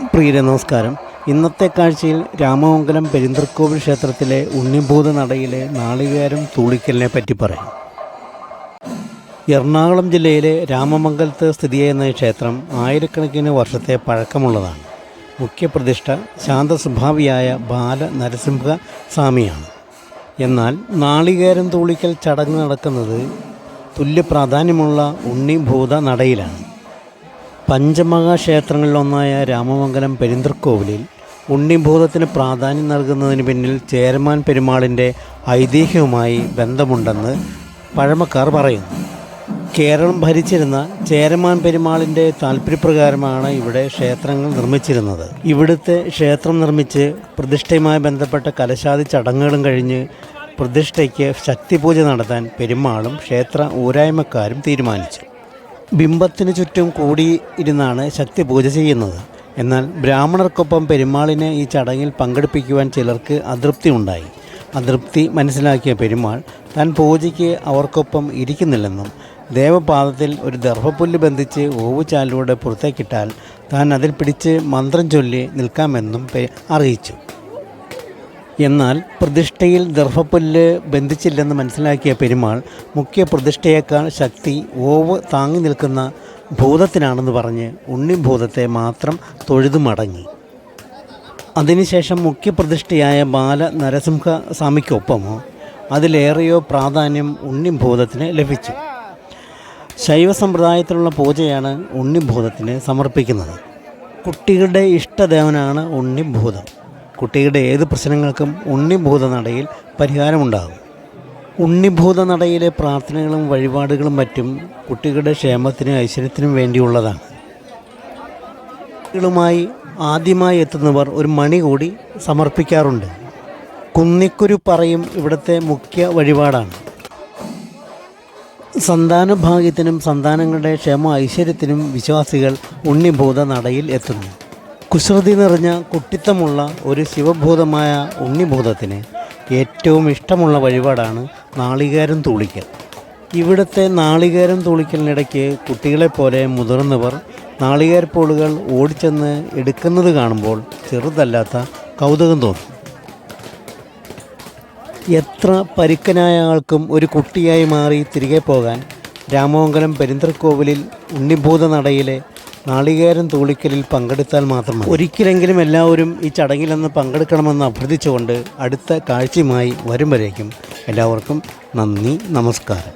പ്രിയരെ നമസ്കാരം. ഇന്നത്തെ കാഴ്ചയിൽ രാമമംഗലം പെരിന്തൽക്കോവിൽ ക്ഷേത്രത്തിലെ ഉണ്ണിഭൂത നടയിലെ നാളികേരം തൂളിക്കലിനെ പറ്റി പറയാം. എറണാകുളം ജില്ലയിലെ രാമമംഗലത്ത് സ്ഥിതി ചെയ്യുന്ന ഈ ക്ഷേത്രം ആയിരക്കണക്കിന് വർഷത്തെ പഴക്കമുള്ളതാണ്. മുഖ്യപ്രതിഷ്ഠ ശാന്തസ്വഭാവിയായ ബാല നരസിംഹ സ്വാമിയാണ്. എന്നാൽ നാളികേരം തൂളിക്കൽ ചടങ്ങ് നടക്കുന്നത് തുല്യ പ്രാധാന്യമുള്ള ഉണ്ണിഭൂത നടയിലാണ്. പഞ്ചമഹാക്ഷേത്രങ്ങളിലൊന്നായ രാമമംഗലം പെരിന്തൽക്കോവിലിൽ ഉണ്ണിഭൂതത്തിന് പ്രാധാന്യം നൽകുന്നതിന് പിന്നിൽ ചേരമാൻ പെരുമാളിൻ്റെ ഐതിഹ്യവുമായി ബന്ധമുണ്ടെന്ന് പഴമക്കാർ പറയുന്നു. കേരളം ഭരിച്ചിരുന്ന ചേരമാൻ പെരുമാളിൻ്റെ താൽപ്പര്യപ്രകാരമാണ് ഇവിടെ ക്ഷേത്രങ്ങൾ നിർമ്മിച്ചിരുന്നത്. ഇവിടുത്തെ ക്ഷേത്രം നിർമ്മിച്ച് പ്രതിഷ്ഠയുമായി ബന്ധപ്പെട്ട കലശാദി ചടങ്ങുകളും കഴിഞ്ഞ് പ്രതിഷ്ഠയ്ക്ക് ശക്തിപൂജ നടത്താൻ പെരുമാളും ക്ഷേത്ര ഊരായ്മക്കാരും തീരുമാനിച്ചു. ബിംബത്തിന് ചുറ്റും കൂടിയിരുന്നാണ് ശക്തി പൂജ ചെയ്യുന്നത്. എന്നാൽ ബ്രാഹ്മണർക്കൊപ്പം പെരുമാളിനെ ഈ ചടങ്ങിൽ പങ്കെടുപ്പിക്കുവാൻ ചിലർക്ക് അതൃപ്തി ഉണ്ടായി. അതൃപ്തി മനസ്സിലാക്കിയ പെരുമാൾ താൻ പൂജയ്ക്ക് അവർക്കൊപ്പം ഇരിക്കുന്നില്ലെന്നും ദേവപാദത്തിൽ ഒരു ദർഭപ്പുല്ല് ബന്ധിച്ച് ഓവുചാലിലൂടെ പുറത്തേക്കിട്ടാൽ താൻ അതിൽ പിടിച്ച് മന്ത്രം ചൊല്ലി നിൽക്കാമെന്നും അറിയിച്ചു. എന്നാൽ പ്രതിഷ്ഠയിൽ ദർഭപ്പുല്ല് ബന്ധിച്ചില്ലെന്ന് മനസ്സിലാക്കിയ പെരുമാൾ മുഖ്യ പ്രതിഷ്ഠയേക്കാൾ ശക്തി ഓവ് താങ്ങി നിൽക്കുന്ന ഭൂതത്തിനാണെന്ന് പറഞ്ഞ് ഉണ്ണിഭൂതത്തെ മാത്രം തൊഴുതു മടങ്ങി. അതിനുശേഷം മുഖ്യപ്രതിഷ്ഠയായ ബാല നരസിംഹ സ്വാമിക്കൊപ്പമോ അതിലേറെയോ പ്രാധാന്യം ഉണ്ണിഭൂതത്തിന് ലഭിച്ചു. ശൈവ സമ്പ്രദായത്തിലുള്ള പൂജയാണ് ഉണ്ണിഭൂതത്തിന് സമർപ്പിക്കുന്നത്. കുട്ടികളുടെ ഇഷ്ടദേവനാണ് ഉണ്ണിഭൂതം. കുട്ടികളുടെ ഏത് പ്രശ്നങ്ങൾക്കും ഉണ്ണിഭൂത നടയിൽ പരിഹാരമുണ്ടാകും. ഉണ്ണിഭൂത നടയിലെ പ്രാർത്ഥനകളും വഴിപാടുകളും മറ്റും കുട്ടികളുടെ ക്ഷേമത്തിനും ഐശ്വര്യത്തിനും വേണ്ടിയുള്ളതാണ്. കുട്ടികളുമായി ആദ്യമായി എത്തുന്നവർ ഒരു മണി കൂടി സമർപ്പിക്കാറുണ്ട്. കുന്നിക്കുരു പറയും ഇവിടുത്തെ മുഖ്യ വഴിപാടാണ്. സന്താനഭാഗ്യത്തിനും സന്താനങ്ങളുടെ ക്ഷേമ ഐശ്വര്യത്തിനും വിശ്വാസികൾ ഉണ്ണിഭൂത നടയിൽ എത്തുന്നു. കുസൃതി നിറഞ്ഞ കുട്ടിത്തമുള്ള ഒരു ശിവഭൂതമായ ഉണ്ണിഭൂതത്തിന് ഏറ്റവും ഇഷ്ടമുള്ള വഴിപാടാണ് നാളികേരം തൂളിക്കൽ. ഇവിടുത്തെ നാളികേരം തൂളിക്കലിനിടയ്ക്ക് കുട്ടികളെപ്പോലെ മുതിർന്നവർ നാളികേരപ്പോളുകൾ ഓടിച്ചെന്ന് എടുക്കുന്നത് കാണുമ്പോൾ ചെറുതല്ലാത്ത കൗതുകം തോന്നും. എത്ര പരുക്കനായ ആൾക്കും ഒരു കുട്ടിയായി മാറി തിരികെ പോകാൻ രാമമംഗലം പെരിന്തൽക്കോവിലിൽ ഉണ്ണിഭൂത നടയിലെ നാളികേരം തൂളിക്കലിൽ പങ്കെടുത്താൽ മാത്രം ഒരിക്കലെങ്കിലും എല്ലാവരും ഈ ചടങ്ങിലൊന്ന് പങ്കെടുക്കണമെന്ന് അഭ്യർത്ഥിച്ചുകൊണ്ട് അടുത്ത കാഴ്ചയുമായി വരും വരേക്കും എല്ലാവർക്കും നന്ദി, നമസ്കാരം.